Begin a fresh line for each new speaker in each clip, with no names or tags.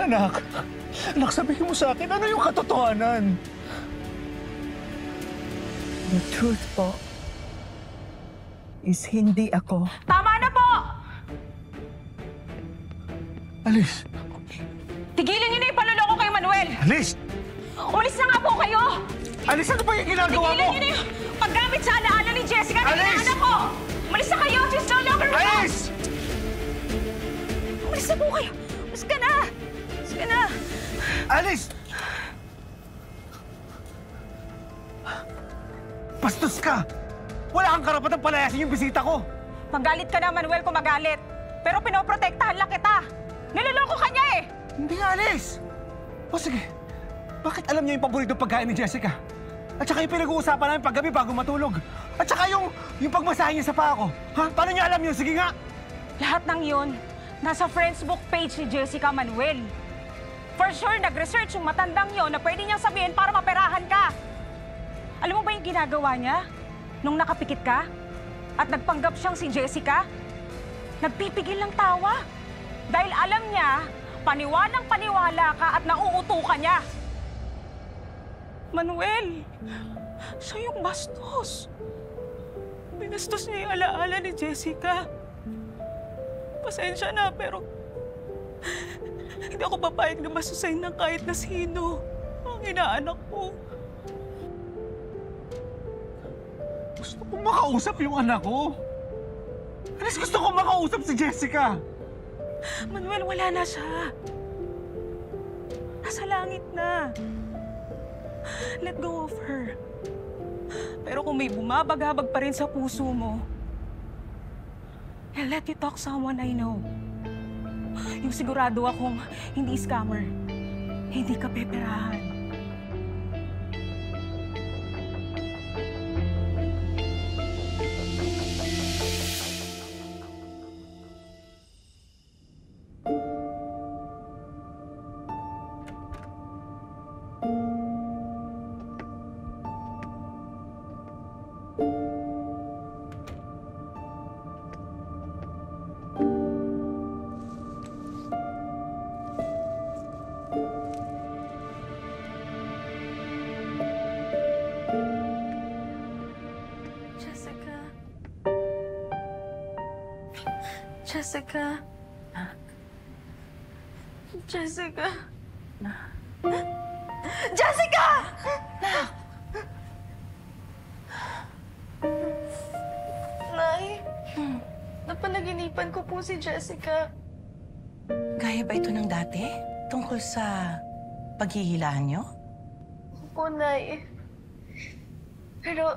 Anak, sabihin mo sa akin, ano yung katotohanan?
The truth po is hindi ako.
Tama na po!
Alice!
Tigilan niyo na yung panloloko kay Manuel!
Alice!
Umalis na nga po kayo!
Alice, ano ba yung ginagawa mo?
Tigilan niyo na yung paggamit sa alaala ni Jessica na
Alice!
inaanak ko! Umalis na kayo! She's no longer with us!
Alice!
Umalis na po kayo! Umalis ka na! Umalis ka na!
Alice! Bastos ka! Wala kang karapatang palayasin yung bisita ko!
Magalit ka na, Manuel, kung magalit. Pero pinoprotektahan lang kita. Niloloko ka niya eh!
Hindi nga, Alice! O sige, bakit alam niya yung paboritong pagkain ni Jessica? At saka yung pinag-uusapan namin paggabi bago matulog. At saka yung pagmasahe niya sa paa ko. Ha? Paano niya alam yun? Sige nga!
Lahat ng yun, nasa friends book page ni Jessica Manuel. For sure, nag-research yung matandang yon na pwede niyang sabihin para maperahan ka. Alam mo ba yung ginagawa niya? Nung nakapikit ka? At nagpanggap siyang si Jessica? Nagpipigil ng tawa. Dahil alam niya, paniwalang-paniwala ka at nauuto ka niya. Manuel, siya yung bastos. Binastos niya yung alaala ni Jessica. Pasensya na, pero hindi ako papayag na masusayin ng kahit na sino ang inaanak ko.
Gusto kong makausap yung anak ko. Alice, gusto kong makausap si Jessica.
Manuel, wala na siya. Nasa langit na. Let go of her. Pero kung may bumabagabag pa rin sa puso mo, I'll let you talk someone I know. Yung sigurado akong hindi scammer, hindi ka peperahan.
Jessica. Jessica. Jessica! Nay, napanaginipan ko po si Jessica.
Gaya ba ito ng dati? Tungkol sa paghihilaan niyo?
Opo, Nay. Pero,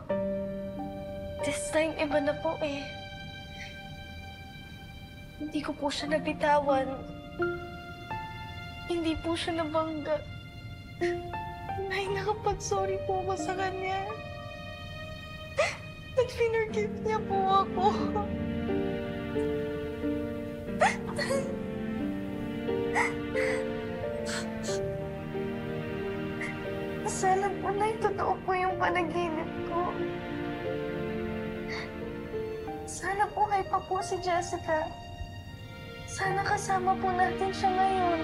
this time iba na po eh. Hindi ko po siya nabitawan. Hindi po siya nabangga. Ay, nakapag-sorry po ako sa kanya. At finorgive niya po ako. Sana po na totoo po yung panaginip ko. Sana po kayo pa po si Jessica. Sana kasama po natin siya ngayon.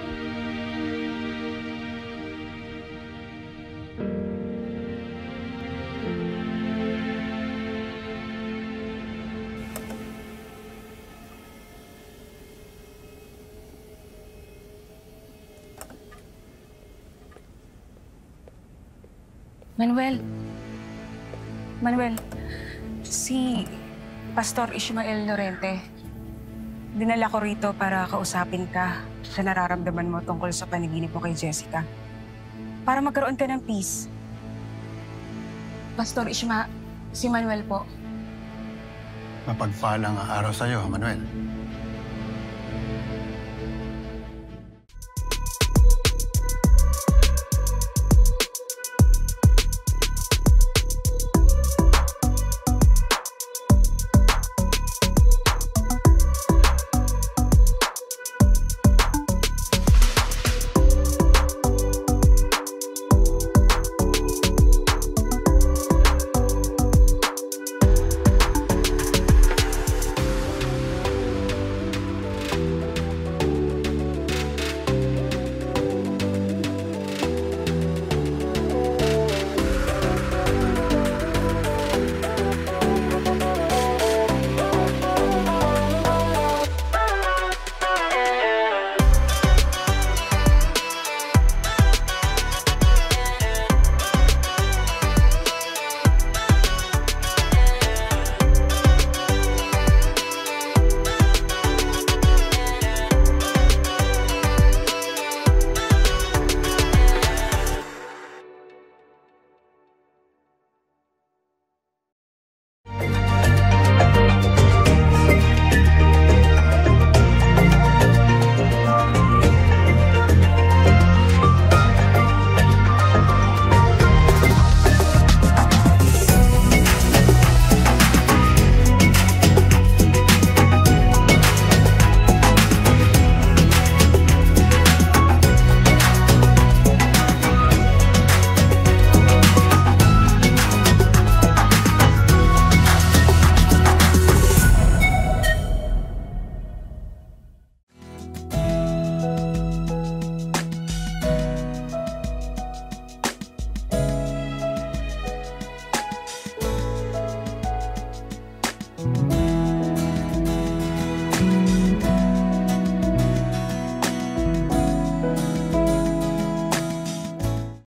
Manuel, si Pastor Ishmael Lorente, dinala ko rito para kausapin ka sa nararamdaman mo tungkol sa panaginip mo kay Jessica. Para magkaroon ka ng peace. Pastor si Manuel po.
Mapagpalang araw sa'yo, Manuel.